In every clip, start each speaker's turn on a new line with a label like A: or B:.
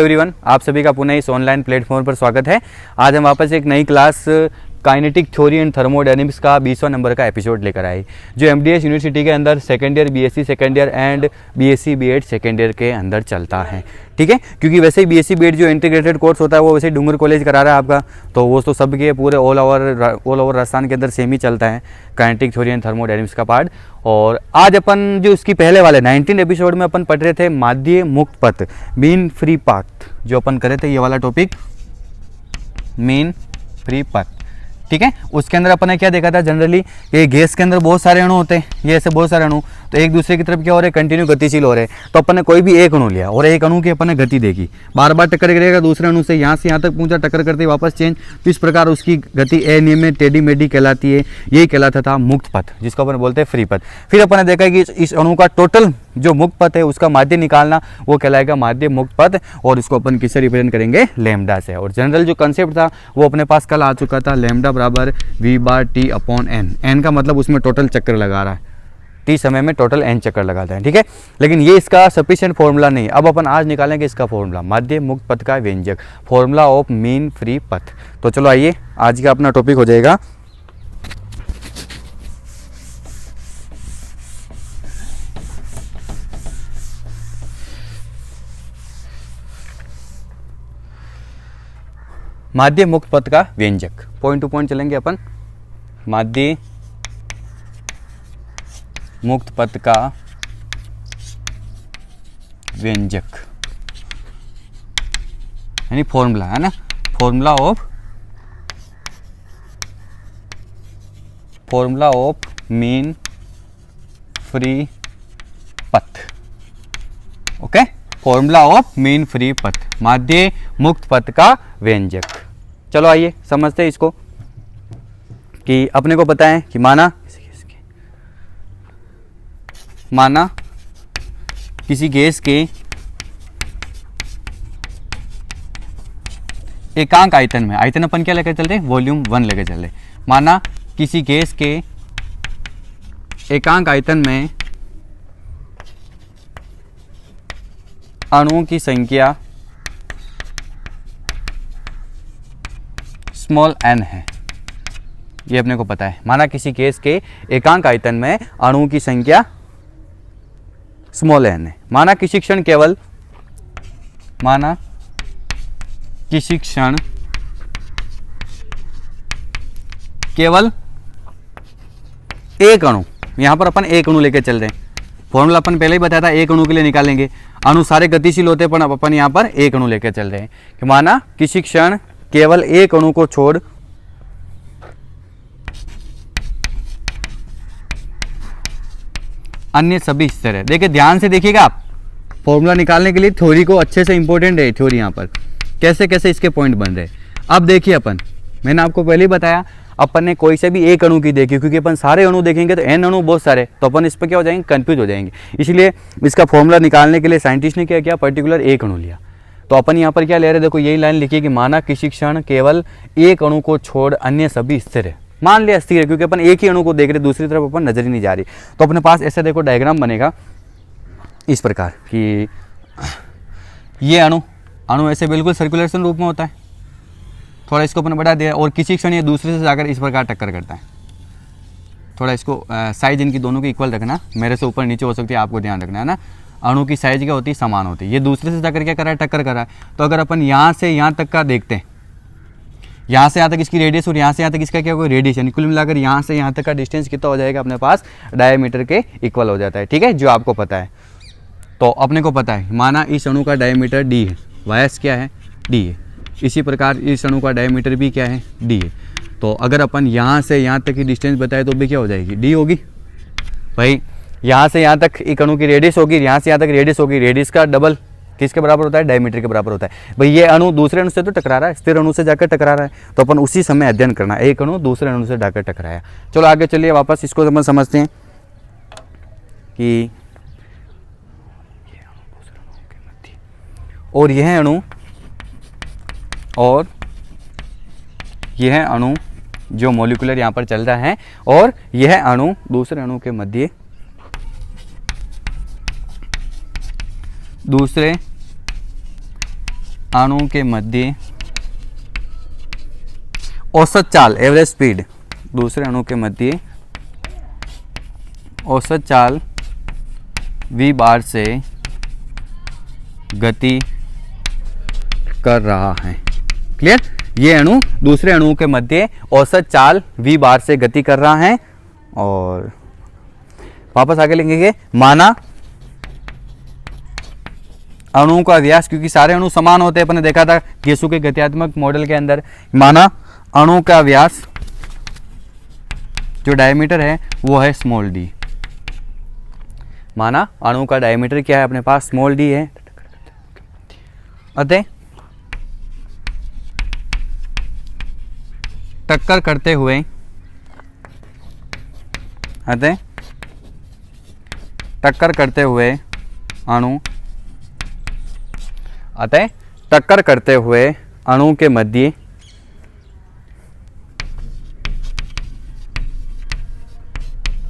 A: Everyone, आप सभी का पुनः इस ऑनलाइन प्लेटफॉर्म पर स्वागत है। आज हम वापस एक नई class kinetic theory and thermodynamics का 20वां नंबर का एपिसोड लेकर आए, जो एमडीएस यूनिवर्सिटी के अंदर second year BSc second year and BSc BEd second year के अंदर चलता है। ठीक है, क्योंकि वैसे ही बीएससी बीएड जो इंटीग्रेटेड कोर्स होता है वो वैसे डूंगर कॉलेज करा रहा है आपका, तो वो तो सबके पूरे ऑल ओवर राजस्थान के अंदर सेम ही चलता है काइनेटिक थ्योरी एंड थर्मोडायनेमिक्स का पार्ट। और आज अपन जो इसकी पहले वाले 19 एपिसोड में अपन पढ़ रहे थे माध्य मुक्त पथ, मीन फ्री पाथ, जो अपन करे थे ये वाला टॉपिक मीन फ्री पथ। ठीक है, उसके अंदर अपन ने क्या देखा था, जनरली ये गैस के अंदर बहुत सारे अणु होते हैं, ये ऐसे बहुत सारे अणु तो एक दूसरे की तरफ क्या हो रहे हैं, कंटिन्यू गतिशील हो रहे हैं। तो अपन ने कोई भी एक अणु लिया और एक अणु की अपन ने गति देखी, बार बार टक्कर करेगा दूसरे अणु से, यहाँ तक पहुंचा, टक्कर करते वापस चेंज, तो इस प्रकार उसकी गति अनियमित टेढ़ी मेढ़ी कहलाती है। यही कहलाता था मुक्त पथ, जिसको अपन बोलते हैं फ्री पथ। फिर अपन ने देखा कि इस अणु का टोटल जो मुक्त पथ है उसका माध्य निकालना, वो कहलाएगा माध्य मुक्त पथ, और इसको अपन किससे रिप्रेजेंट करेंगे, लैम्डा से। और जनरल जो कंसेप्ट था वो अपने पास कल आ चुका था, लैम्डा बराबर v/t/n। n का मतलब उसमें टोटल चक्कर लगा रहा है, t समय में टोटल n चक्कर लगाता है। ठीक है, लेकिन ये इसका सफिशिएंट फॉर्मूला नहीं है। अब अपन आज निकालेंगे इसका फॉर्मूला, माध्य मुक्त पथ का व्यंजक, फॉर्मूला ऑफ मीन फ्री पथ। तो चलो आइए, आज का अपना टॉपिक हो जाएगा माध्य मुक्त पथ का व्यंजक। पॉइंट टू पॉइंट चलेंगे अपन। माध्य मुक्त पथ का व्यंजक यानी फॉर्मूला है ना, फॉर्मूला ऑफ मीन फ्री पथ। Okay, formula of mean free पथ, माध्य मुक्त पथ का व्यंजक। चलो आइए समझते हैं इसको, कि अपने को पता है कि माना किसी गैस के एकांक आयतन में, आयतन अपन क्या लेकर चल रहे हैं, वॉल्यूम 1 लेकर चल रहे। माना किसी गैस के एकांक आयतन में अणुओं की संख्या स्मॉल n है, ये अपने को पता है। माना किसी गैस के एकांक आयतन में अणुओं की संख्या स्मॉल n है। माना किसी क्षण केवल एक अणु, यहां पर अपन एक अणु लेके चल रहे हैं। फॉर्मूला अपन पहले ही बताया था, एक अणु के लिए निकालेंगे। अणु सारे गतिशील होते हैं, पर अब अपन यहाँ पर एक अणु लेकर चल रहे हैं कि माना किसी क्षण केवल एक अणु को छोड़ अन्य सभी स्थिर है। देखिए ध्यान से देखिएगा आप, फॉर्मूला निकालने के लिए थ्योरी को अच्छे से इंपॉर्टेंट है थ्योरी, यहाँ पर कैसे कैसे इसके पॉइंट बन रहे हैं। अब देखिए अपन, मैंने आपको पहले ही बताया, अपन ने कोई से भी एक अणु की देखी, क्योंकि अपन सारे अणु देखेंगे तो n अणु बहुत सारे, तो अपन इस पर क्या हो जाएंगे, कंफ्यूज हो जाएंगे। इसलिए इसका फॉर्मूला निकालने के लिए साइंटिस्ट ने क्या किया, पर्टिकुलर एक अणु लिया। तो अपन यहाँ पर क्या ले रहे हैं, देखो यही लाइन लिखी कि माना किसी क्षण केवल एक अणु को छोड़ अन्य सभी स्थिर है। मान लिया स्थिर है, क्योंकि अपन एक ही अणु को देख रहे, दूसरी तरफ अपन नजर ही नहीं जा रही। तो अपने पास ऐसे देखो डायग्राम बनेगा इस प्रकार कि ये अणु ऐसे बिल्कुल सर्कुलेशन रूप में होता है, थोड़ा इसको अपन बढ़ा दिया, और किसी क्षण ये दूसरे से जाकर इस प्रकार टक्कर करता है। थोड़ा इसको साइज इनकी दोनों की इक्वल रखना, मेरे से ऊपर नीचे हो सकती है, आपको ध्यान रखना है ना। अणु की साइज क्या होती है, समान होती है। ये दूसरे से जाकर क्या कर रहा है, टक्कर कर रहा है। तो अगर अपन यहाँ से यहाँ तक का देखते हैं, यहाँ से यहाँ तक इसकी रेडियस और यहाँ से यहाँ तक इसका क्या होगा, रेडिएशन, कुल मिलाकर यहाँ से यहाँ तक का डिस्टेंस कितना हो जाएगा अपने पास, डायमीटर के इक्वल हो जाता है। ठीक है, जो आपको पता है। तो अपने को पता है, माना इस अणु का डायमीटर d है, वायस क्या है, d है। इसी प्रकार इस अणु का डायमीटर भी क्या है, d है। तो अगर अपन यहाँ से यहाँ तक की डिस्टेंस बताए तो भी क्या हो जाएगी, d होगी। भाई यहाँ से यहाँ तक एक अणु की रेडियस होगी, यहाँ से यहाँ तक रेडियस होगी, रेडियस का डबल किसके बराबर होता है, डायमीटर के बराबर होता है। भाई ये अणु दूसरे अणु से तो टकरा रहा है, स्थिर अणु से जाकर टकरा रहा है, तो अपन उसी समय अध्ययन करना, एक अणु दूसरे अणु से जाकर टकराया। चलो आगे चलिए, वापस इसको हम समझते हैं कि और यह अणु जो मॉलिक्यूलर यहाँ पर चल रहा है, और यह अणु दूसरे अणु के मध्य दूसरे अणु के मध्य औसत चाल एवरेज स्पीड, दूसरे अणु के मध्य औसत चाल v बार से गति कर रहा है। क्लियर? ये अणु दूसरे अणुओं के मध्य औसत चाल v बार से गति कर रहा है। और वापस आगे लिखेंगे, माना अणुओं का व्यास, क्योंकि सारे अणु समान होते हैं, अपन ने देखा था गेसु के गत्यात्मक मॉडल के अंदर। माना अणु का व्यास जो डायमीटर है वो है स्मॉल डी। माना अणु का डायमीटर क्या है अपने पास, स्मॉल डी है। अतः टक्कर करते हुए अणु के मध्य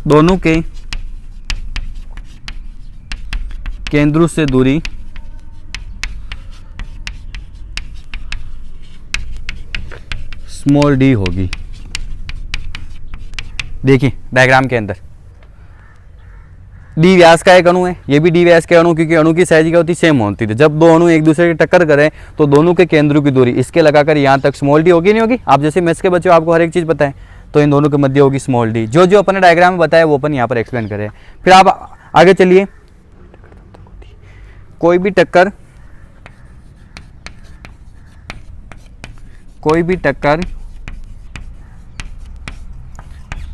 A: दोनों के केंद्रों से दूरी स्मॉल डी होगी। देखिए डायग्राम के अंदर डी व्यास का एक अणु है, ये भी डी व्यास के अणु, क्योंकि अणु की साइज क्या होती है, सेम होती है। जब दो अणु एक दूसरे की टक्कर करें तो दोनों के केंद्रों की दूरी इसके लगाकर यहाँ तक स्मॉल डी होगी, नहीं होगी? आप जैसे मैथ्स के बच्चे हो, आपको हर एक चीज़ पता है, तो इन दोनों के मध्य होगी स्मॉल डी। जो जो अपने डायग्राम में बताया वो अपन यहाँ पर एक्सप्लेन करें। फिर आप आगे चलिए, कोई भी टक्कर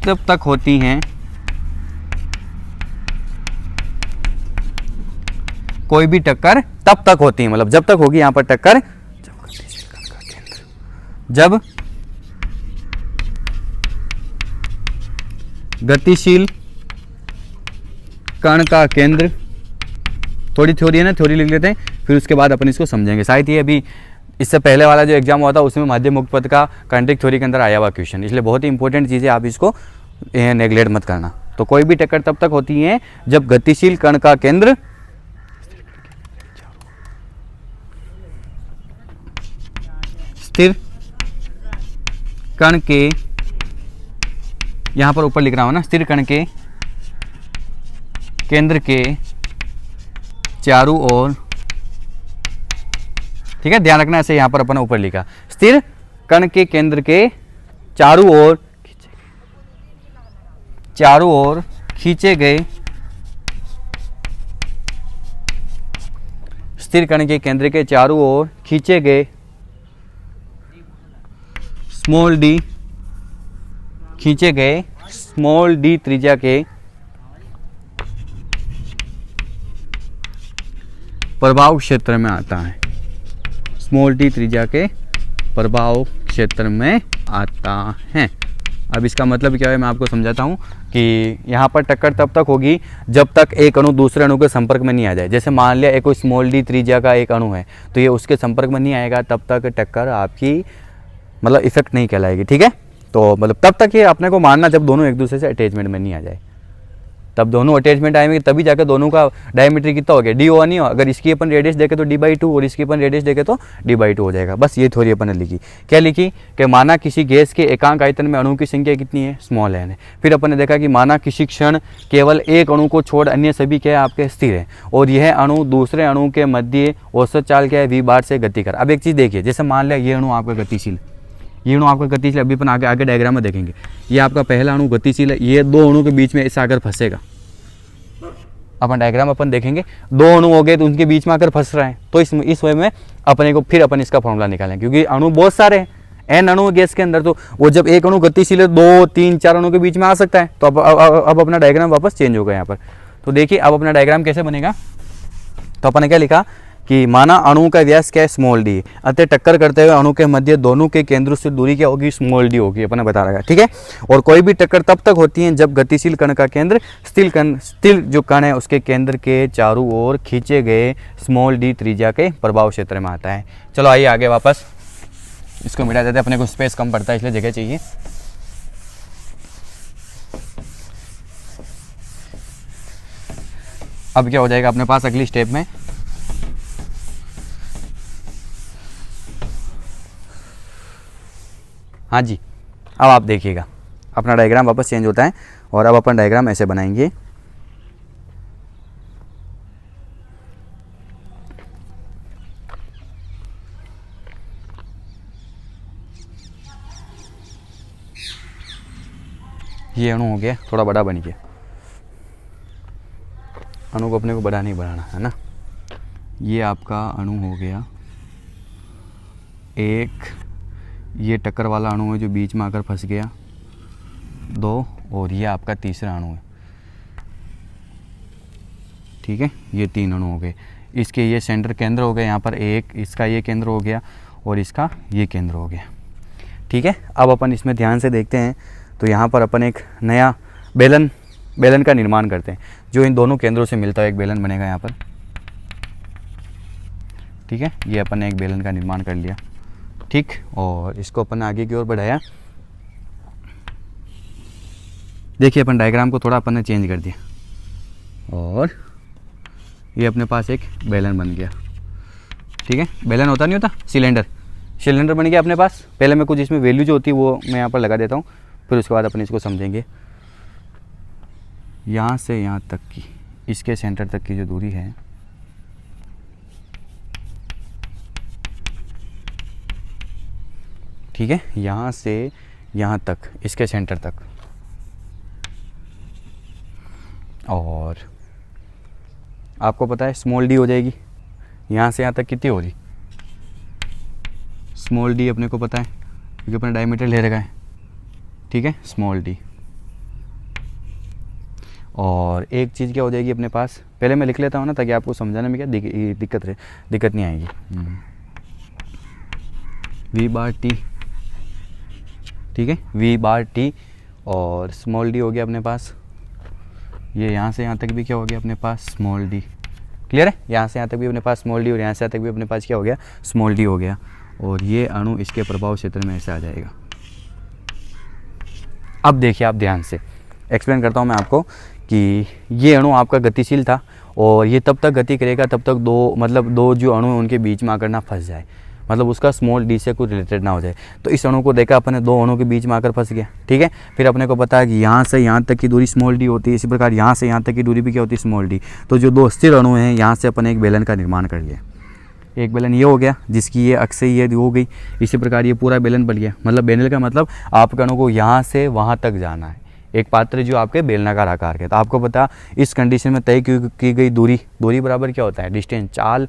A: तब तक होती हैं, कोई भी टक्कर तब तक होती है, मतलब जब तक होगी यहां पर टक्कर, जब गतिशील कण का केंद्र, थोड़ी थ्योरी है ना, थ्योरी लिख लेते हैं, फिर उसके बाद अपन इसको समझेंगे। शायद ये अभी इससे पहले वाला जो एग्जाम हुआ था उसमें माध्यम मुक्त पद का काइनेटिक थ्योरी के अंदर आया हुआ क्वेश्चन, इसलिए बहुत ही इंपॉर्टेंट चीज़ है, आप इसको नेग्लेक्ट मत करना। तो कोई भी टक्कर तब तक होती है जब गतिशील कण का केंद्र स्थिर कण के, यहां पर ऊपर लिख रहा हूं ना, स्थिर कण के केंद्र के चारों ओर, ठीक है, ध्यान रखना, ऐसे यहां पर अपन ऊपर लिखा, स्थिर कण के केंद्र के चारों ओर खींचे गए, स्थिर कण के केंद्र के चारों ओर खींचे गए स्मॉल डी त्रिज्या के प्रभाव क्षेत्र में आता है, स्मॉल डी त्रिज्या के प्रभाव क्षेत्र में आता है। अब इसका मतलब क्या है मैं आपको समझाता हूँ कि यहाँ पर टक्कर तब तक होगी जब तक एक अणु दूसरे अणु के संपर्क में नहीं आ जाए। जैसे मान लिया एक कोई स्मॉल डी त्रिज्या का एक अणु है, तो ये उसके संपर्क में नहीं आएगा, तब तक टक्कर आपकी मतलब इफेक्ट नहीं कहलाएगी, ठीक है। तो मतलब तब तक ये अपने को मानना जब दोनों एक दूसरे से अटैचमेंट में नहीं आ जाए, तब दोनों अटैचमेंट आएंगे, तभी जाकर दोनों का डायमीटर कितना हो गया, डी ओ नहीं हो। अगर इसकी अपन रेडियस देखे तो d/2 और इसकी अपन रेडियस देखे तो d/2 हो जाएगा। बस ये थ्योरी अपन ने लिखी। क्या लिखी कि माना किसी गैस के एकांक आयतन में अणु की संख्या कितनी है, स्मॉल n है। फिर अपन ने देखा कि माना किसी क्षण केवल एक अणु को छोड़ अन्य सभी क्या है आपके स्थिर है, और यह अणु दूसरे अणु के मध्य औसत चाल क्या है v बार से गति कर। अब एक चीज़ देखिए, जैसे मान लिया ये अणु आपका गतिशील, ये अणु आपका गतिशील, अभी अपन आगे डायग्राम में देखेंगे, ये आपका पहला अणु गतिशील है, ये दो अणु के बीच में ऐसा आकर फंसेगा, अपन डायग्राम अपन देखेंगे, दो अणु हो गए तो उनके बीच में आकर फंस रहे हैं, तो इस वे में अपने को फिर अपन इसका फॉर्मूला निकालें, क्योंकि अणु बहुत सारे हैं, n अणु गैस के अंदर, तो वो जब एक अणु गतिशील है 2, 3, 4 अणु के बीच में आ सकता है। तो अब अपना डायग्राम वापस चेंज होगा यहाँ पर। तो देखिए अब अपना डायग्राम कैसे बनेगा, तो अपन ने क्या लिखा कि माना अणु का व्यास क्या है, स्मॉल डी, अतः टक्कर करते हुए अणु के मध्य दोनों के केंद्रों से दूरी क्या होगी, स्मॉल डी होगी, अपन ने बता रखा, ठीक है। और कोई भी टक्कर तब तक होती है जब गतिशील कण का केंद्र स्थिर जो कण है उसके केंद्र के चारों ओर खींचे गए स्मॉल डी त्रिज्या के प्रभाव क्षेत्र में आता है। चलो आइए आगे वापस इसको मिटा देते हैं, अपने को स्पेस कम पड़ता है इसलिए जगह चाहिए। अब क्या हो जाएगा अपने पास अगली स्टेप में, हाँ जी, अब आप देखिएगा अपना डायग्राम वापस चेंज होता है और अब अपन डायग्राम ऐसे बनाएंगे। ये अणु हो गया, थोड़ा बड़ा बन गया। अणु को अपने को बड़ा नहीं बनाना है ना। ये आपका अणु हो गया एक, ये टक्कर वाला अणु है जो बीच में आकर फंस गया, 2, और ये आपका तीसरा अणु है। ठीक है, ये 3 अणु हो गए। इसके ये सेंटर केंद्र हो गए यहाँ पर, एक इसका ये केंद्र हो गया और इसका ये केंद्र हो गया। ठीक है, अब अपन इसमें ध्यान से देखते हैं तो यहाँ पर अपन एक नया बेलन का निर्माण करते हैं जो इन दोनों केंद्रों से मिलता है। एक बेलन बनेगा यहाँ पर। ठीक है, ये अपन ने एक बेलन का निर्माण कर लिया। ठीक, और इसको अपन आगे की ओर बढ़ाया। देखिए अपन डायग्राम को थोड़ा अपन ने चेंज कर दिया और ये अपने पास एक बेलन बन गया। ठीक है, बेलन होता नहीं होता सिलेंडर बन गया अपने पास। पहले मैं कुछ इसमें वैल्यू जो होती है वो मैं यहाँ पर लगा देता हूँ, फिर उसके बाद अपन इसको समझेंगे। यहाँ से यहाँ तक की, इसके सेंटर तक की जो दूरी है, ठीक है, यहाँ से यहाँ तक, इसके सेंटर तक, और आपको पता है स्मॉल डी हो जाएगी। यहाँ से यहाँ तक कितनी हो रही, स्मॉल डी अपने को पता है क्योंकि अपने डायमीटर ले रखा है। ठीक है, स्मॉल डी। और एक चीज़ क्या हो जाएगी अपने पास, पहले मैं लिख लेता हूँ ना ताकि आपको समझाने में क्या दिक्कत नहीं आएगी। वी बार टी, ठीक है, वी बार टी, और स्मॉल डी हो गया अपने पास। ये यहाँ से यहाँ तक भी क्या हो गया अपने पास, स्मॉल डी। क्लियर है, यहाँ से यहाँ तक भी अपने पास स्मॉल डी और यहाँ से यहाँ तक भी अपने पास क्या हो गया, स्मॉल डी हो गया। और ये अणु इसके प्रभाव क्षेत्र में ऐसे आ जाएगा। अब देखिए आप ध्यान से एक्सप्लेन करता हूँ मैं आपको कि ये अणु आपका गतिशील था और ये तब तक गति करेगा तब तक दो जो अणु हैं उनके बीच में आकर ना फंस जाए, मतलब उसका स्मॉल डी से कुछ रिलेटेड ना हो जाए। तो इस अणु को देखा अपने, 2 अणु के बीच में आकर फंस गया। ठीक है, फिर अपने को पता है कि यहाँ से यहाँ तक की दूरी स्मॉल डी होती है, इसी प्रकार यहाँ से यहाँ तक की दूरी भी क्या होती है, स्मॉल डी। तो जो 2 स्थिर अणु हैं यहाँ से अपन एक बेलन का निर्माण कर लिया। एक बेलन ये हो गया जिसकी ये अक्ष से ये हो गई, इसी प्रकार ये पूरा बेलन बन गया। मतलब बेलन का मतलब आपके अणु को यहाँ से वहाँ तक जाना है, एक पात्र जो आपके बेलनाकार आकार के। तो आपको पता इस कंडीशन में तय की गई दूरी बराबर क्या होता है, डिस्टेंस, चाल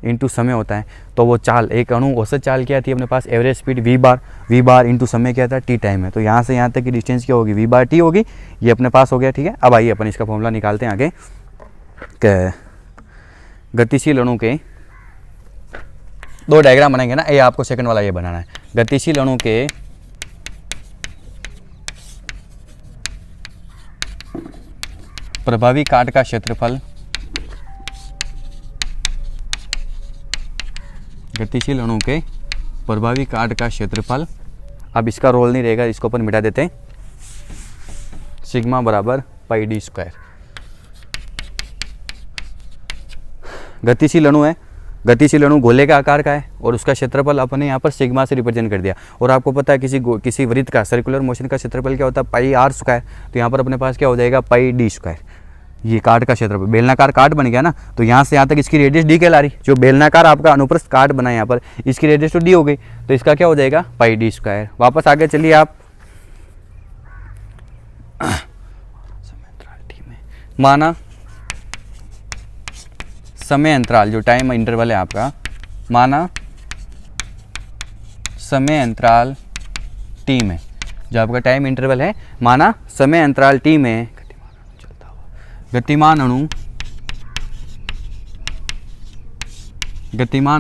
A: इंटू समय होता है। तो वो चाल, एक अणु औसत चाल क्या थी अपने पास, average speed v bar into समय क्या था, टी टाइम है। तो यहाँ से यहाँ तक की डिस्टेंस क्या होगी, वी बार टी होगी। ये अपने पास हो गया। ठीक है, अब आइए अपन इसका फॉर्मूला निकालते हैं आगे। गतिशील अणु के 2 डायग्राम बनाएंगे ना, ये आपको सेकंड वाला ये बनाना है। गतिशील अणु के प्रभावी काट का क्षेत्रफल, गतिशील अणु के प्रभावी काट का क्षेत्रफल। अब इसका रोल नहीं रहेगा, इसको अपन मिटा देते हैं। सिग्मा बराबर पाई डी स्क्वायर। गतिशील अणु है, गतिशील अणु गोले का आकार का है और उसका क्षेत्रफल अपने यहाँ पर सिग्मा से रिप्रेजेंट कर दिया। और आपको पता है किसी वृत्त का, सर्कुलर मोशन का क्षेत्रफल क्या होता है, पाई आर स्क्वायर। तो यहाँ पर अपने पास क्या हो जाएगा, पाई डी स्क्वायर। ये काट का क्षेत्रफल, बेलनाकार काट बन गया ना, तो यहाँ से यहाँ तक इसकी रेडियस डी कहला रही। जो बेलनाकार आपका अनुप्रस्थ काट बना यहाँ पर, इसकी रेडियस तो डी हो गई, तो इसका क्या हो जाएगा, पाई डी स्क्वायर। वापस आगे चलिए आप, माना समय अंतराल, जो टाइम इंटरवल है आपका, माना समय अंतराल टी में, जो आपका टाइम इंटरवल है, माना समय अंतराल टी में गतिमान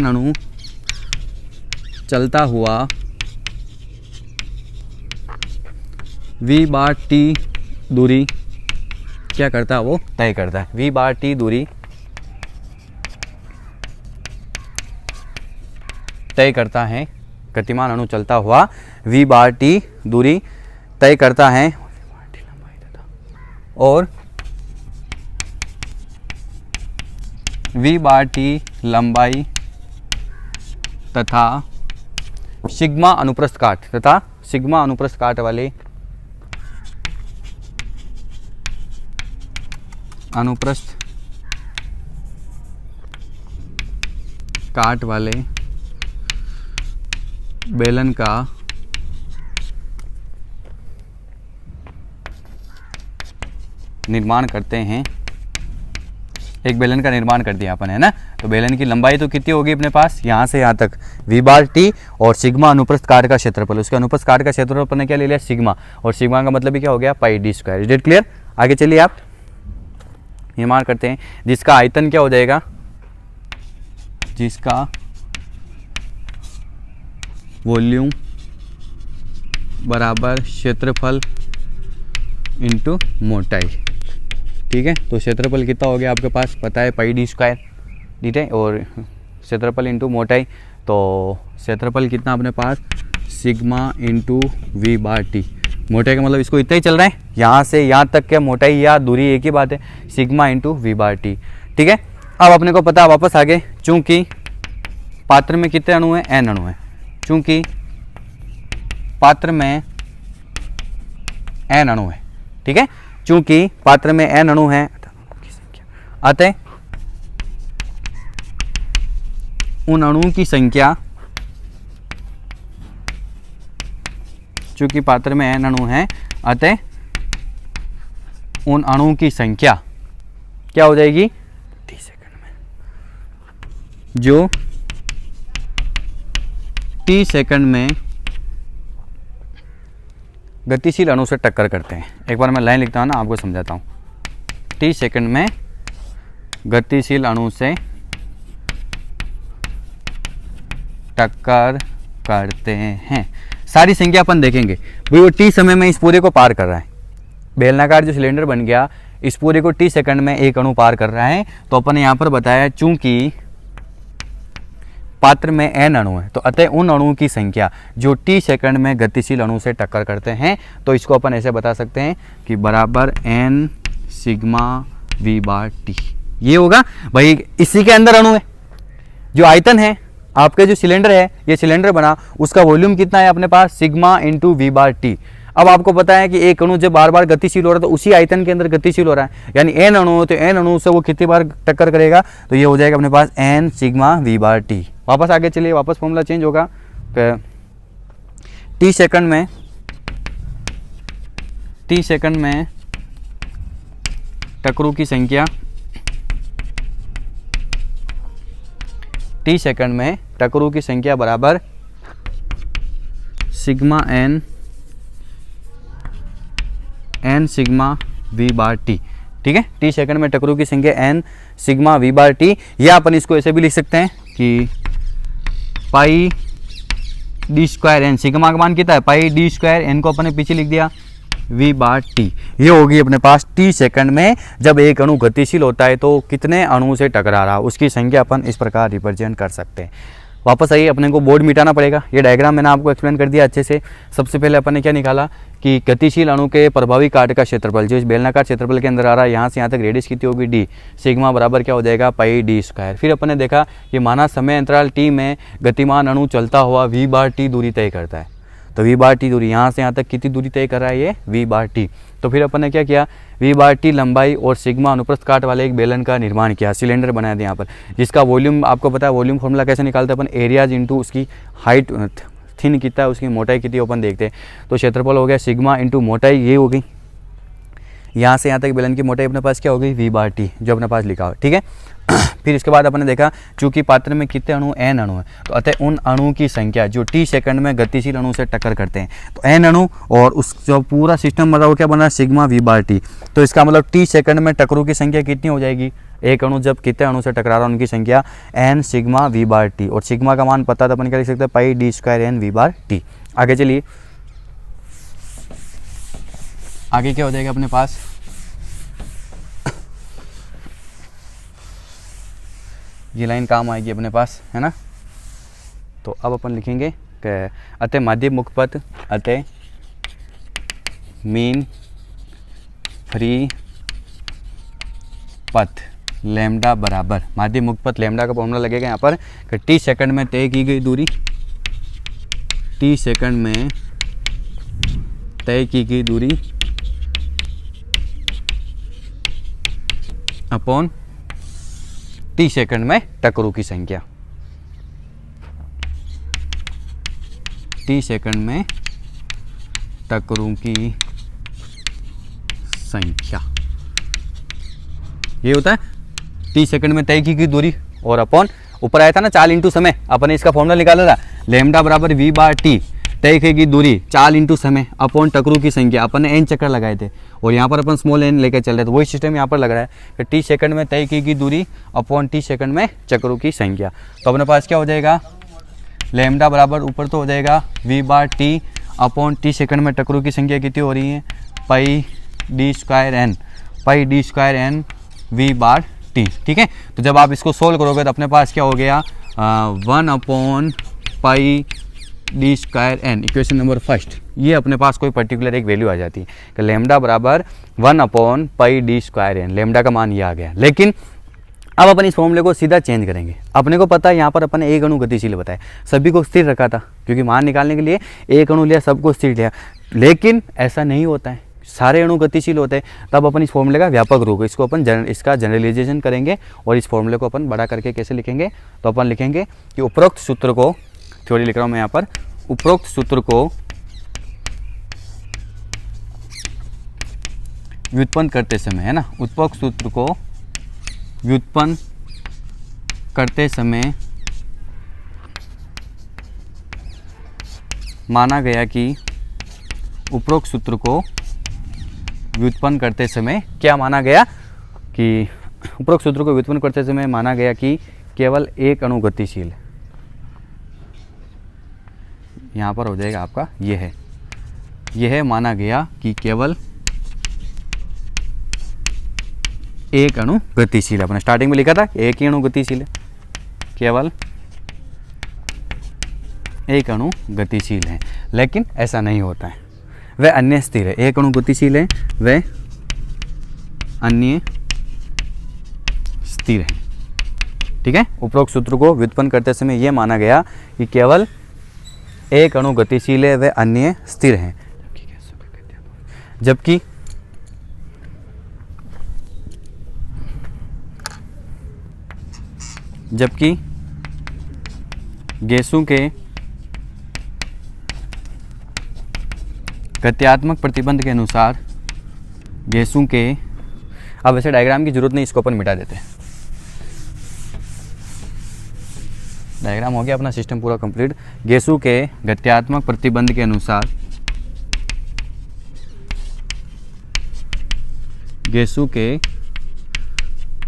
A: अणु चलता हुआ v बार टी दूरी क्या करता है, वो तय करता है। v बार टी दूरी तय करता है, गतिमान अणु चलता हुआ v बार टी दूरी तय करता है और v बार टी लंबाई तथा सिग्मा अनुप्रस्थ काट सिग्मा अनुप्रस्थ काट वाले अनुप्रस्थ काट वाले बेलन का निर्माण करते हैं। एक बेलन का निर्माण कर दिया अपन, है ना। तो बेलन की लंबाई तो कितनी होगी अपने पास, यहाँ से यहाँ तक v बार टी, और सिग्मा अनुप्रस्थ काट का क्षेत्रफल, उसके अनुप्रस्थ काट का क्षेत्रफल अपन ने क्या ले लिया, सिग्मा, और सिग्मा का मतलब भी क्या हो गया, pi D square. Is it clear. आगे चलिए आप निर्माण करते हैं, जिसका आयतन क्या हो जाएगा, जिसका वॉल्यूम बराबर क्षेत्रफल इंटू मोटाई। ठीक है, तो क्षेत्रफल कितना हो गया आपके पास पता है, पाई डी स्क्वायर, ठीक है, और क्षेत्रफल इंटू मोटाई, तो क्षेत्रफल कितना अपने पास, sigma into we bar t. मोटाई का मतलब इसको इतना ही चल रहा है, यहाँ से यहाँ तक क्या मोटाई या दूरी एक ही बात है, sigma into we bar T. ठीक है, अब अपने को पता, वापस आगे, चूंकि पात्र में कितने अणु हैं, n अणु हैं, चूंकि पात्र में n अणु है, ठीक है, चूंकि पात्र में n अणु हैं, अतः उन अणुओं की संख्या, चूंकि पात्र में n अणु हैं, अतः उन अणुओं की संख्या क्या हो जाएगी, 30 सेकंड में, जो t सेकंड में गतिशील अणु से टक्कर करते हैं। एक बार मैं लाइन लिखता हूँ ना, आपको समझाता हूँ। t सेकंड में गतिशील अणु से टक्कर करते हैं। सारी संख्या अपन देखेंगे भाई, वो t समय में इस पूरे को पार कर रहा है, बेलनाकार जो सिलेंडर बन गया इस पूरे को t सेकंड में एक अणु पार कर रहा है। तो अपन यहाँ पर बताया, चूंकि पात्र में n अणु है, तो अतः उन अणुओं की संख्या जो t सेकंड में गतिशील अणु से टक्कर करते हैं, तो इसको अपन ऐसे बता सकते हैं कि बराबर n सिग्मा v बार t। ये होगा भाई, इसी के अंदर अणु है, जो आयतन है आपके, जो सिलेंडर है, ये सिलेंडर बना, उसका वॉल्यूम कितना है अपने पास, sigma into we bar t. अब आपको पता है कि एक अणु जब बार बार गतिशील हो रहा है तो उसी आयतन के अंदर गतिशील हो रहा है, यानी n अणु हो तो n अणु से वो कितनी बार टक्कर करेगा, तो ये हो जाएगा अपने पास n सिग्मा v बार टी। वापस आगे चलिए, वापस फॉर्मूला चेंज होगा, t सेकंड में टक्करों की संख्या, t सेकंड में टक्करों की संख्या बराबर सिग्मा n सिग्मा v बार टी। ठीक है, t सेकंड में टक्करों की संख्या n सिग्मा v बार टी, या अपन इसको ऐसे भी लिख सकते हैं कि पाई डी स्क्वायर एन, सिग्मा का मान कितना है, पाई डी स्क्वायर एन को अपने पीछे लिख दिया v बार टी। ये होगी अपने पास t सेकंड में जब एक अणु गतिशील होता है तो कितने अणु से टकरा रहा, उसकी संख्या अपन इस प्रकार रिप्रेजेंट कर सकते हैं। वापस आइए, अपने को बोर्ड मिटाना पड़ेगा। ये डायग्राम मैंने आपको एक्सप्लेन कर दिया अच्छे से। सबसे पहले अपन ने क्या निकाला कि गतिशील अणु के प्रभावी काट का क्षेत्रफल जो इस बेलनाकार क्षेत्रफल के अंदर आ रहा है, यहाँ से यहाँ तक रेडियस कितनी होगी d, सिग्मा बराबर क्या हो जाएगा, पाई डी स्क्वायर। फिर अपन ने देखा कि माना समय अंतराल t में गतिमान अणु चलता हुआ v बार t दूरी तय करता है, तो v बार टी दूरी, यहाँ से यहाँ तक कितनी दूरी तय कर रहा है, ये v बार टी। तो फिर अपन ने क्या किया, v बार टी लंबाई और सिग्मा अनुप्रस्थ काट वाले एक बेलन का निर्माण किया, सिलेंडर बनाया था यहाँ पर, जिसका वॉल्यूम आपको पता है, वॉल्यूम फॉर्मूला कैसे निकालते हैं अपन, एरियाज इंटू उसकी हाइट, थिन कितना है, उसकी मोटाई कितनी अपन देखते हैं। तो क्षेत्रफल हो गया सिग्मा इंटू मोटाई, ये हो गई, यहाँ से यहाँ तक बेलन की मोटाई अपने पास क्या हो गई, v बार टी, जो अपने पास लिखा हो। ठीक है, फिर इसके बाद अपन ने देखा चूंकि पात्र में कितने अणु, n अणु है, तो अतः उन अणुओं की संख्या जो t सेकंड में गतिशील अणु से टक्कर करते हैं, तो n अणु और उस जो पूरा सिस्टम बना वो क्या बना, सिग्मा v बार टी। तो इसका मतलब t सेकंड में टक्करों की संख्या कितनी हो जाएगी, एक अणु जब कितने अणु से टकरा रहा है उनकी संख्या n सिग्मा v बार टी, और सिग्मा का मान पता था अपन क्या लिख सकते हैं, पाई डी स्क्वायर n v बार टी। आगे चलिए, आगे क्या हो जाएगा अपने पास, ये लाइन काम आएगी अपने पास, है ना। तो अब अपन लिखेंगे कि अतः माध्य मुक्त पथ, अतः मीन फ्री पथ लैम्डा बराबर, माध्य मुक्त पथ लैम्डा का फॉर्मूला लगेगा यहाँ पर कि t सेकंड में तय की गई दूरी, t सेकंड में तय की गई दूरी अपॉन t सेकंड में टकरों की संख्या, t सेकंड में टकरों की संख्या, ये होता है t सेकंड में तय की गई दूरी और अपॉन ऊपर आया था ना चाल इंटू समय, अपने इसका फॉर्मूला निकाला था लैम्डा बराबर v बार टी, तय की गई दूरी चाल इंटू समय अपॉन टकरों की संख्या, अपन ने n चक्कर लगाए थे और यहाँ पर अपन स्मॉल n लेकर चल रहे थे, वही सिस्टम यहाँ पर लग रहा है कि t सेकंड में तय की गई दूरी अपॉन t सेकंड में चक्रों की संख्या। तो अपने पास क्या हो जाएगा, लैम्डा बराबर ऊपर तो हो जाएगा v बार टी अपॉन t सेकंड में टकरों की संख्या कितनी हो रही है, पाई डी स्क्वायर एन v बार टी। ठीक है, तो जब आप इसको सोल्व करोगे तो अपने पास क्या हो गया, 1 upon pi D square N, equation number first. ये अपने पास कोई पर्टिकुलर एक वैल्यू आ जाती है कि लेमडा बराबर 1 upon pi D square N, lambda का मान ये आ गया। लेकिन अब अपन इस फॉर्मूले को सीधा चेंज करेंगे। अपने को पता है यहाँ पर अपन एक अणु गतिशील बताया, सभी को स्थिर रखा था क्योंकि मान निकालने के लिए एक अणु लिया, सबको स्थिर लिया, लेकिन ऐसा नहीं होता है, सारे अणु गतिशील होते हैं। तब अपन इस फॉर्मूले का व्यापक रूप इसको अपन इसका जनरलाइजेशन करेंगे और इस फॉर्मूले को अपन बड़ा करके कैसे लिखेंगे, तो अपन लिखेंगे कि उपरोक्त सूत्र को, थ्योरी लिख रहा हूँ मैं यहाँ पर, उपरोक्त सूत्र को व्युत्पन्न करते समय, है ना, उपरोक्त सूत्र को व्युत्पन्न करते समय माना गया कि उपरोक्त सूत्र को व्युत्पन्न करते समय क्या माना गया कि उपरोक्त सूत्र को व्युत्पन्न करते समय माना गया कि केवल एक अणु गतिशील है। यहाँ पर हो जाएगा आपका यह है माना गया कि केवल एक अणु गतिशील है। अपने स्टार्टिंग में लिखा था एक ही अणु गतिशील है, केवल एक अणु गतिशील है, लेकिन ऐसा नहीं होता है, वह अन्य स्थिर है। एक अणु गतिशील है, वह अन्य स्थिर है। ठीक है, उपरोक्त सूत्र को व्युत्पन्न करते समय यह माना गया कि केवल एक अणु गतिशील है, वह अन्य स्थिर है, जबकि गैसों के गत्यात्मक प्रतिबंध के अनुसार गैसों के, अब वैसे डायग्राम की जरूरत नहीं, इसको अपन मिटा देते हैं। डायग्राम हो गया अपना सिस्टम पूरा कंप्लीट। गैसों के गत्यात्मक प्रतिबंध के अनुसार गैसों के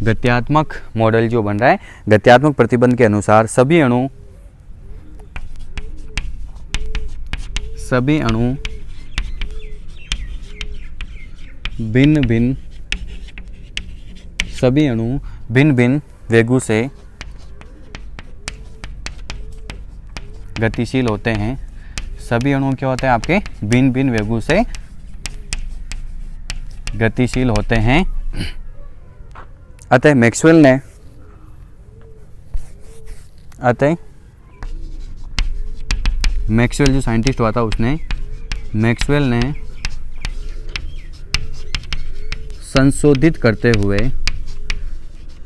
A: गत्यात्मक मॉडल जो बन रहा है, गत्यात्मक प्रतिबंध के अनुसार सभी अणु भिन्न भिन्न वेगों से गतिशील होते हैं। सभी अणु क्या होते हैं आपके, भिन्न भिन्न वेगों से गतिशील होते हैं। अतः मैक्सवेल जो साइंटिस्ट हुआ था उसने, मैक्सवेल ने संशोधित करते हुए,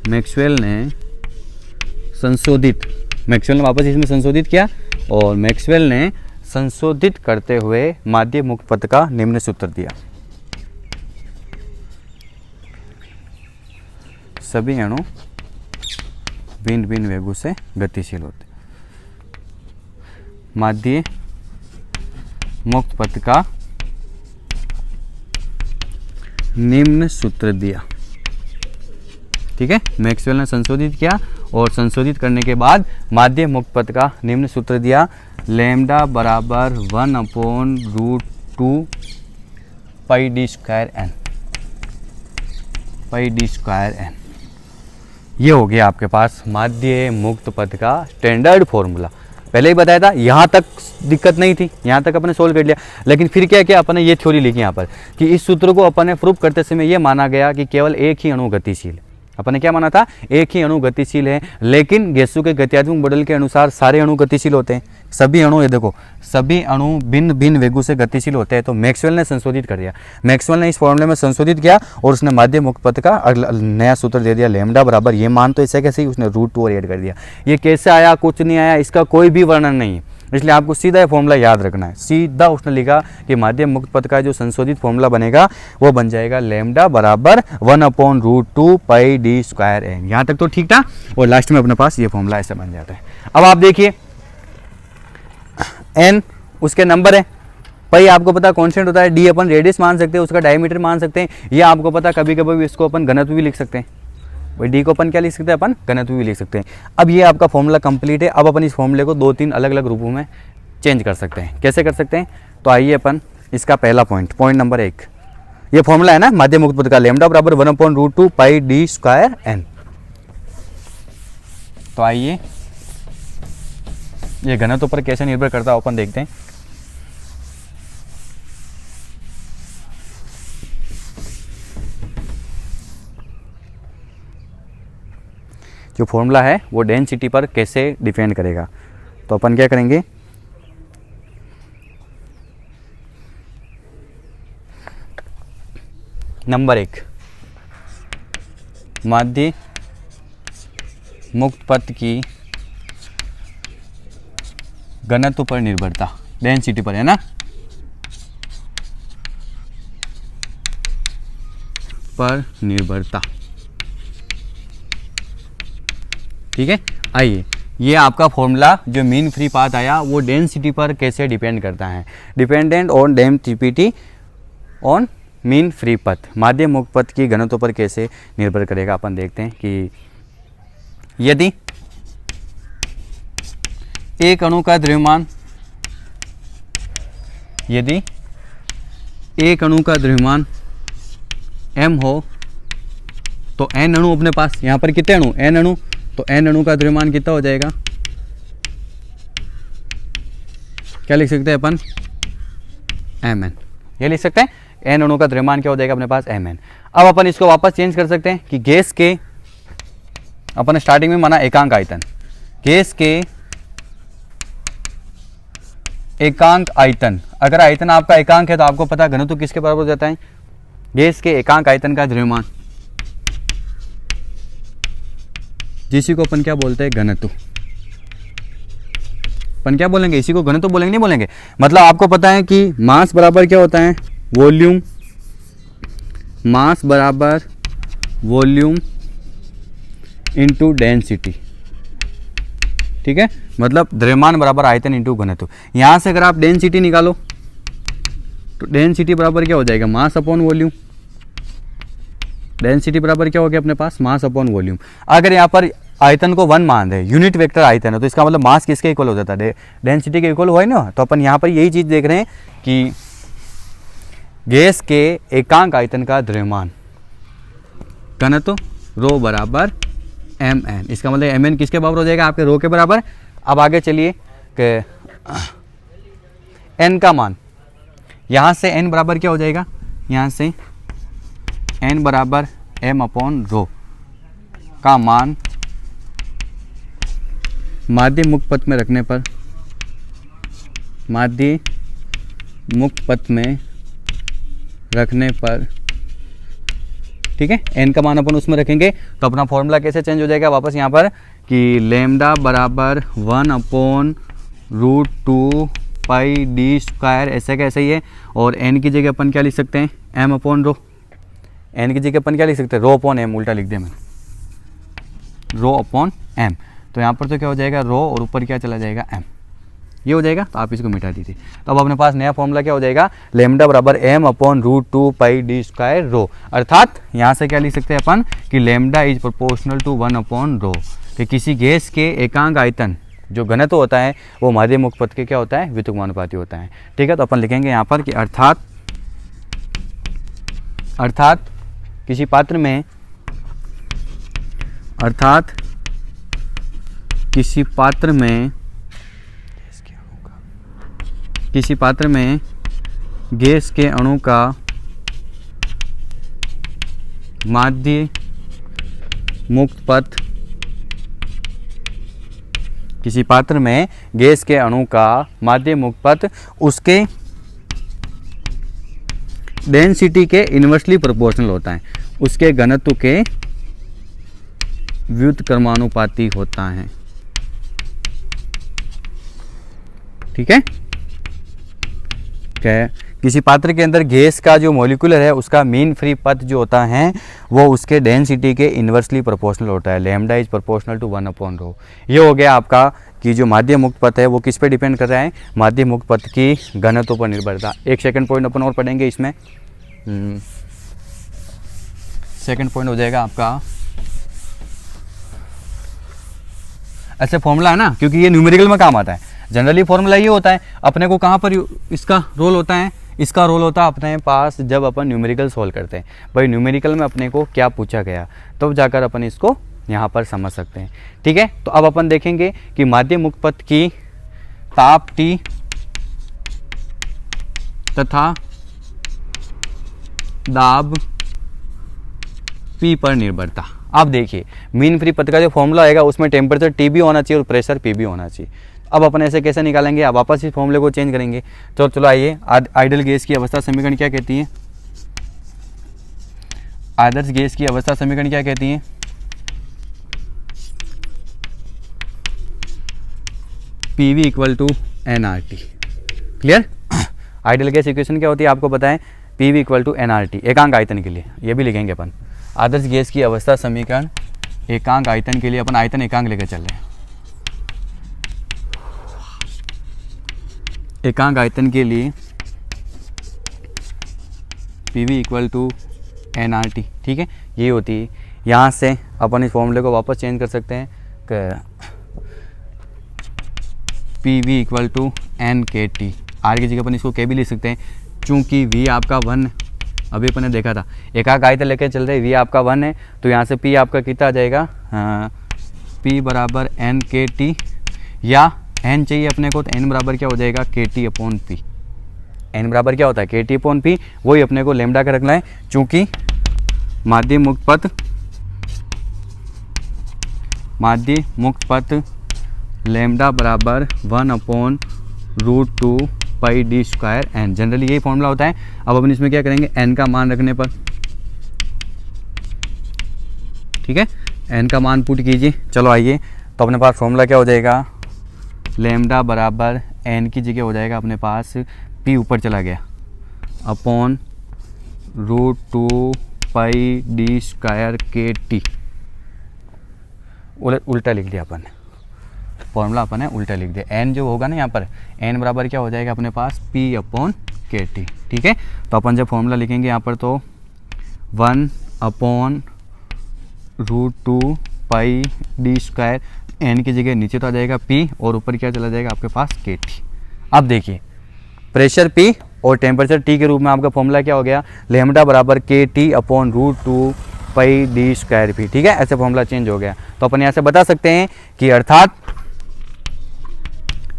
A: मैक्सवेल ने वापस इसमें संशोधित किया और मैक्सवेल ने संशोधित करते हुए माध्य मुक्त पथ का निम्न सूत्र दिया। सभी अणु भिन्न भिन्न वेगों से गतिशील होते, माध्य मुक्त पथ का निम्न सूत्र दिया। ठीक है, मैक्सवेल ने संशोधित किया और संशोधित करने के बाद माध्य मुक्त पथ का निम्न सूत्र दिया, लैम्डा बराबर 1/√2 पाई डी स्क्वायर एन। ये हो गया आपके पास माध्य मुक्त पथ का स्टैंडर्ड फॉर्मूला। पहले ही बताया था, यहाँ तक दिक्कत नहीं थी, यहाँ तक अपने सोल्व कर लिया। लेकिन फिर क्या किया अपने, ये थ्योरी लिखी यहाँ पर कि इस सूत्र को अपने प्रूफ करते समय ये माना गया कि केवल एक ही अणु गतिशील, अपन ने क्या माना था, एक ही अणु गतिशील है, लेकिन गैसों के गत्यात्मक मॉडल के अनुसार सारे अणु गतिशील होते हैं। सभी अणु, ये देखो, सभी अणु भिन्न भिन्न वेगों से गतिशील होते हैं। तो मैक्सवेल ने संशोधित कर दिया, मैक्सवेल ने इस फॉर्मूले में संशोधित किया और उसने माध्य मुक्त पथ का नया सूत्र दे दिया, लैम्डा बराबर, ये मान तो ऐसे कैसे ही उसने √2 और ऐड कर दिया। ये कैसे आया, कुछ नहीं आया, इसका कोई भी वर्णन नहीं, इसलिए आपको सीधा ये फॉर्मूला याद रखना है। सीधा उसने लिखा कि माध्य मुक्त पथ का जो संशोधित फॉर्मूला बनेगा वो बन जाएगा लैम्डा बराबर 1/√2 पाई d²n। यहाँ तक तो ठीक था, और लास्ट में अपने पास ये फॉर्मूला ऐसे बन जाता है। अब आप देखिए, n उसके नंबर है, पाई आपको पता कांस्टेंट होता है, d अपन रेडियस मान सकते हैं, उसका डायमीटर मान सकते हैं, ये आपको पता, कभी कभी इसको अपन घनत्व भी लिख सकते हैं। भाई डी को अपन क्या लिख सकते हैं, अपन घनत्व भी लिख सकते हैं। अब ये आपका फॉर्मूला कंप्लीट है। अब अपन इस फॉर्मूले को 2-3 अलग अलग रूपों में चेंज कर सकते हैं। कैसे कर सकते हैं, तो आइए अपन इसका पहला पॉइंट नंबर 1, ये फॉर्मूला है ना माध्य मुक्त पथ का, लैम्डा बराबर 1/√2 पाई d²n। तो आइए ये घनत्व पर कैसे निर्भर करता है अपन देखते हैं। जो फॉर्मूला है वो डेंसिटी पर कैसे डिपेंड करेगा, तो अपन क्या करेंगे, नंबर 1, माध्य मुक्त पथ की घनत्व पर निर्भरता, डेंसिटी पर है ना, पर निर्भरता। ठीक है, आइए ये आपका फॉर्मूला जो मीन फ्री पाथ आया वो डेंसिटी पर कैसे डिपेंड करता है, dependent on density on mean free पथ, माध्य मुक्त पथ की घनत्व पर कैसे निर्भर करेगा। अपन देखते हैं कि यदि एक अणु का द्रव्यमान, यदि एक अणु का द्रव्यमान m हो तो n अणु अपने पास, यहाँ पर कितने अणु, n अणु, तो n अणु का द्रव्यमान कितना हो जाएगा, क्या लिख सकते हैं अपन, mn, ये लिख सकते हैं, n अणु का द्रव्यमान क्या हो जाएगा अपने पास, mn। अब अपन इसको वापस चेंज कर सकते हैं कि गैस के, अपन स्टार्टिंग में माना एकांक आयतन, गैस के एकांक आयतन, अगर आयतन आपका एकांक है तो आपको पता घनत्व किसके बराबर हो जाता है, गैस के एकांक आयतन का द्रव्यमान, जिसी को अपन क्या बोलते हैं, घनत्व। अपन क्या बोलेंगे, इसी को घनत्व बोलेंगे, नहीं बोलेंगे, मतलब आपको पता है कि मास बराबर क्या होता है, वॉल्यूम, मास बराबर वॉल्यूम इनटू डेंसिटी। ठीक है, मतलब द्रव्यमान बराबर आयतन इनटू घनत्व। यहां से अगर आप डेंसिटी निकालो तो डेंसिटी बराबर क्या हो जाएगा, मास अपॉन वॉल्यूम। डेंसिटी बराबर क्या हो गया अपने पास, मास अपॉन वॉल्यूम। अगर यहाँ पर आयतन को 1 मान रहे, यूनिट वेक्टर आयतन है, तो इसका मतलब मास किसके इक्वल हो जाता है, डेंसिटी के इक्वल हुआ है ना। तो अपन यहाँ पर यही चीज देख रहे हैं कि गैस के एकांक आयतन का द्रव्यमान घनत्व रो बराबर mn, इसका मतलब mn किसके बराबर हो जाएगा, आपके रो के बराबर। अब आगे चलिए कि n का मान, यहाँ से n बराबर क्या हो जाएगा, यहाँ से n बराबर m अपॉन रो का मान माध्य मुक्त पथ में रखने पर, माध्य मुक्त पथ में रखने पर, ठीक है, n का मान अपन उसमें रखेंगे तो अपना फॉर्मूला कैसे चेंज हो जाएगा वापस यहाँ पर कि लैम्डा बराबर 1/√2 पाई d², ऐसा कैसे ही है, और n की जगह अपन क्या लिख सकते हैं, m अपॉन रो, n की जगह अपन क्या लिख सकते हैं, रो अपॉन m, उल्टा लिख दिया मैंने, रो अपॉन m। तो यहाँ पर तो क्या हो जाएगा, रो और ऊपर क्या चला जाएगा, m, ये हो जाएगा। तो आप इसको मिटा दीजिए, तो अब अपने पास नया फॉर्मूला क्या हो जाएगा, लैम्डा बराबर m/√2 पाई d² रो। अर्थात यहाँ से क्या लिख सकते हैं अपन कि लैम्डा इज प्रोपोर्शनल टू 1/रो, कि किसी गैस के एकांक आयतन जो घनत्व होता है वो माध्य मुक्त पथ के क्या होता है, व्युत्क्रमानुपाती होता है। ठीक है, तो अपन लिखेंगे यहाँ पर कि अर्थात किसी पात्र में, अर्थात किसी पात्र में गैस के अणु का माध्य मुक्त पथ, किसी पात्र में गैस के अणु का माध्य मुक्त पथ उसके डेंसिटी के इन्वर्सली प्रोपोर्शनल होता है, उसके घनत्व के व्युत्क्रमानुपाती होता है। ठीक है, क्या किसी पात्र के अंदर गैस का जो मॉलिक्यूलर है उसका मीन फ्री पथ जो होता है वो उसके डेंसिटी के इन्वर्सली प्रोपोर्शनल होता है। Lambda is proportional to 1/ρ। ये हो गया आपका कि जो माध्य मुक्त पथ है वो किस पे डिपेंड कर रहा है, माध्य मुक्त पथ की घनत्व पर निर्भरता। एक सेकंड पॉइंट अपन और पढ़ेंगे इसमें। सेकंड पॉइंट हो जाएगा आपका, ऐसे फॉर्मूला है ना, क्योंकि ये न्यूमेरिकल में काम आता है। जनरली फॉर्मूला ये होता है अपने को कहाँ पर इसका रोल होता है, इसका रोल होता है अपने पास जब अपन न्यूमेरिकल सॉल्व करते हैं। भाई न्यूमेरिकल में अपने को क्या पूछा गया तब जाकर अपन इसको यहाँ पर समझ सकते हैं। ठीक है, तो अब अपन देखेंगे कि माध्य मुक्त पथ की ताप T तथा दाब P पर निर्भरता। अब देखिए मीन फ्री पथ का जो फॉर्मूला आएगा उसमें टेम्परेचर T भी होना चाहिए और प्रेशर P भी होना चाहिए। अब अपन ऐसे कैसे निकालेंगे, अब वापस इस फॉर्मूले को चेंज करेंगे। तो चलो आइए, आइडियल गैस की अवस्था समीकरण क्या कहती है, आदर्श गैस की अवस्था समीकरण क्या कहती है, PV equal to nRT। Clear, ideal gas equation क्या होती है आपको बताएं, PV इक्वल टू nRT एकांक आयतन के लिए, ये भी लिखेंगे अपन। आदर्श गैस की अवस्था समीकरण एकांक आयतन के लिए अपन आयतन एकांक लेकर चल रहे हैं। एकांक आयतन के लिए PV इक्वल टू nRT। ठीक है, ये होती है। यहाँ से अपन इस फॉर्मूले को वापस चेंज कर सकते हैं कि PV equal to nKT। R की जगह अपन इसको K भी लिख सकते हैं, चूँकि V आपका 1, अभी अपन ने देखा था एकांक आयतन लेकर चल रहे, V आपका 1 है, तो यहाँ से P आपका कितना आ जाएगा, P बराबर nKT, या n चाहिए अपने को तो n बराबर क्या हो जाएगा, KT/P। n बराबर क्या होता है, KT/P। वही अपने को लैम्डा का रखना है, चूँकि माध्य मुक्त पथ लैम्डा बराबर 1/√2 पाई d² n। जनरली यही फॉर्मूला होता है। अब अपन इसमें क्या करेंगे, n का मान रखने पर, ठीक है, n का मान पुट कीजिए। चलो आइए, तो अपने पास फॉर्मूला क्या हो जाएगा, लैम्डा बराबर n की जगह हो जाएगा अपने पास p ऊपर चला गया √2 पाई d² KT। उल्टा लिख दिया अपन, फॉर्मूला अपन है उल्टा लिख दिया। n जो होगा ना यहाँ पर, n बराबर क्या हो जाएगा अपने पास P/KT। ठीक है, तो अपन जब फॉर्मूला लिखेंगे यहाँ पर तो 1/√2 पाई d², n की जगह नीचे तो आ जाएगा P और ऊपर क्या चला जाएगा आपके पास KT। अब देखिए प्रेशर P और टेम्परेचर T के रूप में आपका फॉर्मूला क्या हो गया, लैम्डा बराबर KT/√2 पाई d²P। ठीक है, ऐसे फॉर्मूला चेंज हो गया। तो अपन यहाँ से बता सकते हैं कि अर्थात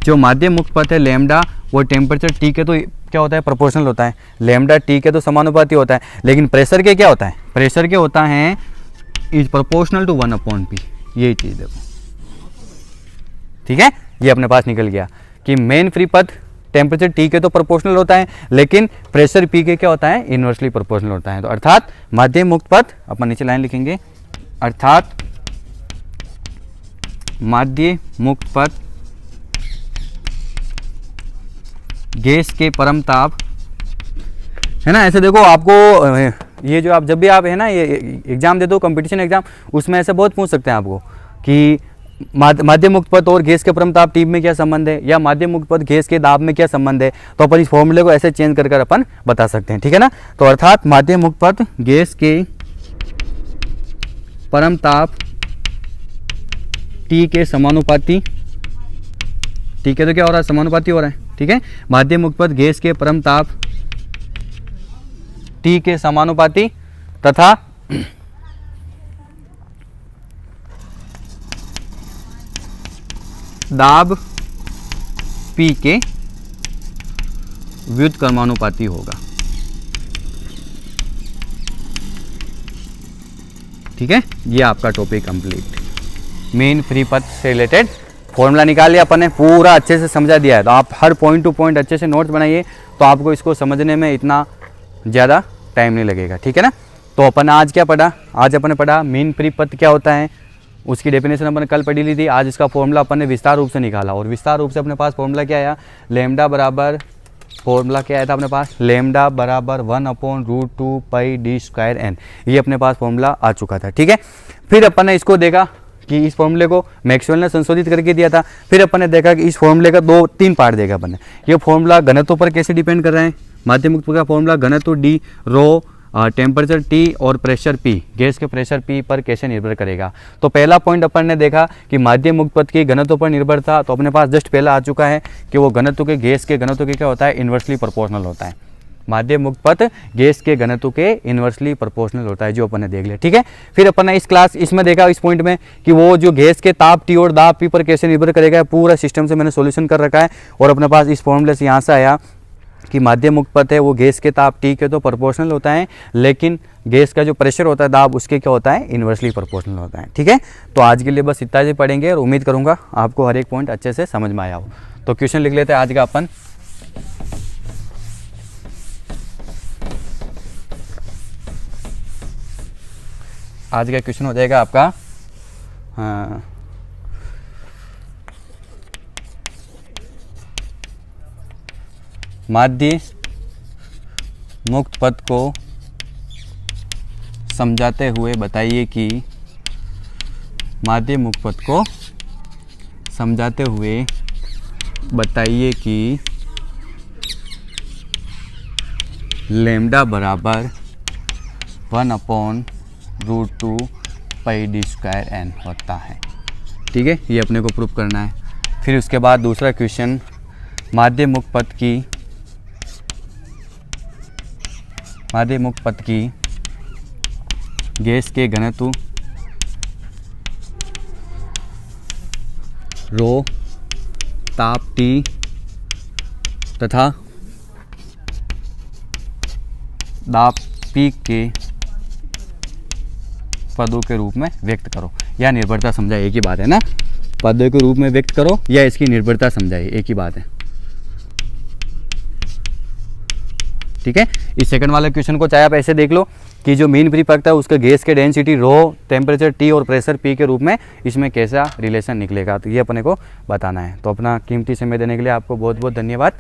A: जो माध्य मुक्त पथ है लैम्डा वो टेम्परेचर T के तो क्या होता है, प्रोपोर्शनल होता है। लैम्डा T के तो समानुपाती होता है, लेकिन प्रेशर के क्या होता है, प्रेशर के होता है इज प्रोपोर्शनल टू 1/P। यही चीज़ देखो, ठीक है, ये अपने पास निकल गया कि मेन फ्री पथ टेम्परेचर T के तो प्रोपोर्शनल होता है, लेकिन प्रेशर P के क्या होता है, इन्वर्सली प्रोपोर्शनल होता है। तो अर्थात माध्य मुक्त पथ, अपन नीचे लाइन लिखेंगे, अर्थात माध्य मुक्त पथ गैस के परम ताप, है ना। ऐसे देखो आपको ये जो आप जब भी आप है ना ये एग्जाम दे दो, कंपटीशन एग्जाम, उसमें ऐसे बहुत पूछ सकते हैं आपको कि माध्य मुक्त पथ और गैस के परम ताप T में क्या संबंध है, या माध्य मुक्त पथ गैस के दाब में क्या संबंध है। तो अपन इस फॉर्मूले को ऐसे चेंज कर अपन बता सकते हैं, ठीक है ना। तो अर्थात माध्य मुक्त पथ गैस के परम ताप T के समानुपाती, ठीक है, तो क्या हो रहा है, समानुपाती हो रहा है। ठीक है, माध्य मुक्त पथ गैस के परम ताप T के समानुपाती तथा दाब P के व्युत्क्रमानुपाती होगा। ठीक है, ये आपका टॉपिक कंप्लीट। मीन फ्री पथ से रिलेटेड फॉर्मूला निकाल लिया अपन ने, पूरा अच्छे से समझा दिया है। तो आप हर पॉइंट टू पॉइंट अच्छे से नोट्स बनाइए, तो आपको इसको समझने में इतना ज़्यादा टाइम नहीं लगेगा, ठीक है ना। तो अपन आज क्या पढ़ा, आज अपन ने पढ़ा मीन फ्री पथ क्या होता है, उसकी डेफिनेशन अपन ने कल पढ़ी ली थी। आज इसका फॉर्मूला अपन ने विस्तार रूप से निकाला, और विस्तार रूप से अपने पास फॉर्मूला क्या आया, लेमडा बराबर, फॉर्मूला क्या आया था अपने पास, लेमडा बराबर 1/√2 पाई d स्क्वायर n, ये अपने पास फॉर्मूला आ चुका था, ठीक है। फिर अपन ने इसको देखा कि इस फॉर्मूले को मैक्सवेल ने संशोधित करके दिया था। फिर अपन ने देखा कि इस फॉर्मूले का 2-3 पार्ट देखा अपन ने। ये फॉर्मूला घनत्व पर कैसे डिपेंड कर रहा है, माध्यम मुक्त का फॉर्मूला घनत्व d, रो, टेम्परेचर T और प्रेशर P, गैस के प्रेशर P पर कैसे निर्भर करेगा। तो पहला पॉइंट अपन ने देखा कि माध्यम मुक्त पथ की घनत्व पर निर्भर था, तो अपने पास जस्ट पहला आ चुका है कि वो घनत्व के गैस के घनत्व के क्या होता है, इन्वर्सली प्रोपोर्शनल होता है। माध्यम मुक्त पथ गैस के घनत्व के इन्वर्सली प्रोपोर्शनल होता है, जो अपन ने देख लिया, ठीक है। फिर अपन ने इस क्लास इसमें देखा, इस पॉइंट में, कि वो जो गैस के ताप T और दाब P पर कैसे निर्भर करेगा, पूरा सिस्टम से मैंने सॉल्यूशन कर रखा है। और अपने पास इस फॉर्मूले से यहाँ से आया कि माध्यम मुक्त पथ है वो गैस के ताप T के तो प्रोपोर्शनल होता है, लेकिन गैस का जो प्रेशर होता है, दाब, उसके क्या होता है, इन्वर्सली प्रोपोर्शनल होता है, ठीक है। तो आज के लिए बस इतना ही पढ़ेंगे, और उम्मीद करूंगा आपको हर एक पॉइंट अच्छे से समझ में आया हो। तो क्वेश्चन लिख लेते हैं आज का अपन। आज का क्वेश्चन हो जाएगा आपका, माध्य मुक्त पथ को समझाते हुए बताइए कि, माध्य मुक्त पथ को समझाते हुए बताइए कि लेमडा बराबर 1/√2 पाई d स्क्वायर n होता है, ठीक है। ये अपने को प्रूव करना है। फिर उसके बाद दूसरा क्वेश्चन, माध्य मुक्त पथ की गैस के घनत्व रो, ताप T तथा दाब P के पदों के रूप में व्यक्त करो, या निर्भरता समझाइए, एक ही बात है ना। पदों के रूप में व्यक्त करो या इसकी निर्भरता समझाइए, एक ही बात है, ठीक है। इस सेकंड वाले क्वेश्चन को चाहे आप ऐसे देख लो कि जो मीन फ्री पथ है उसके गैस के डेंसिटी रो, टेम्परेचर T और प्रेशर P के रूप में इसमें कैसा रिलेशन निकलेगा, तो ये अपने को बताना है। तो अपना कीमती समय देने के लिए आपको बहुत बहुत धन्यवाद।